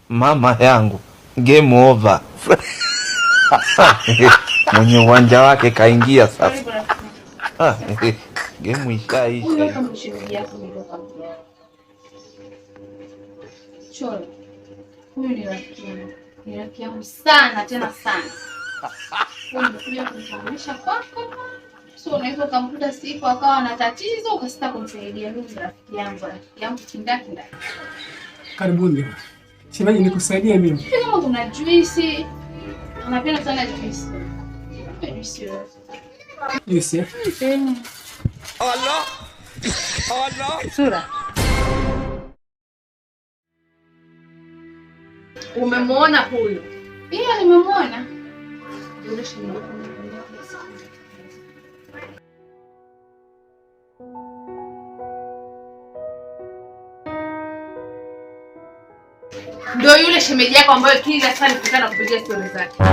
Mama yangu, game over. Mwenye uwanja wake kaingia sasa. Game ishaisha. Chola, huyu ni rafiki yangu sana tena sana. Nimekuja kumtambulisha kwako. So unaweza ukamkuta siku akawa na tatizo ukasita kumsaidia. Huyu ni rafiki yangu kindaki. Karibuni. Shemeji, nikusaidia mimi? Kama kuna juisi. Anapenda sana juisi. Juisi. Allah. Allah. Sura. Umemwona huyu? Iya, nimemwona. Ndio yule shemeji yako ambaye kila saa nikutana kupigia stori zake.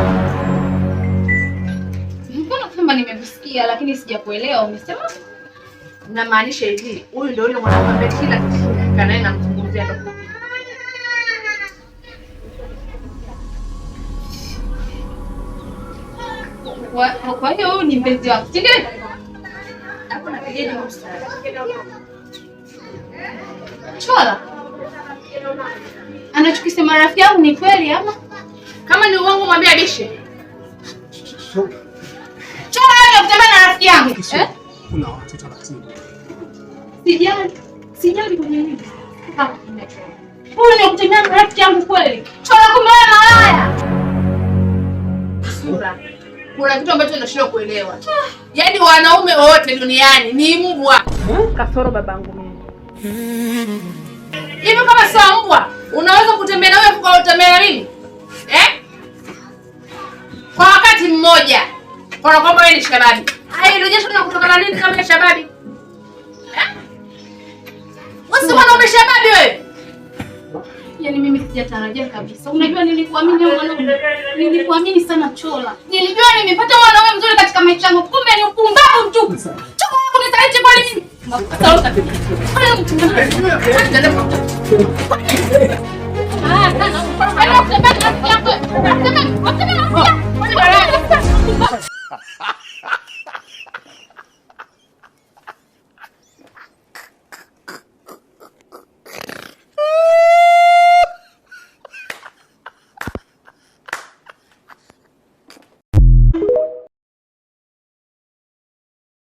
Mbona kama nimekusikia lakini sijakuelewa umesema? Unamaanisha hivi, huyu ndio yule mwanamke kila kitu kanaye na mzungumzia ndio. Kwa hiyo huyu ni mpenzi wako, si ndio? Hapo napigaje mstari? Chola. Anachokisema rafiki yangu ni kweli ama? Kama ni uongo mwambie abishe. Chola wewe kutembea na rafiki yangu. Kuna watu taratibu. Sijali kwenye nini? Huyu ni kutembea na rafiki yangu kweli? Chola kumbe malaya. Sura. Kuna kitu ambacho unashindwa kuelewa. Yaani wanaume wote duniani ni mbwa. Kasoro babangu mimi. Hivi kama sio mbwa, unaweza kutembea na wewe kwa kutembea na mimi? Kwa wakati mmoja. Kwa kwamba wewe ni shababi. Ndio jesho kutoka na nini kama shababi? Wewe si mwanaume shababi wewe? Yaani mimi sijatarajia kabisa. Unajua nilikuamini mwanaume. Nilikuamini sana Chola. Nilijua nimepata mwanaume mzuri katika maisha yangu. Kumbe ni upumbavu mtupu. Chola kunisaliti kwa nini? Sana.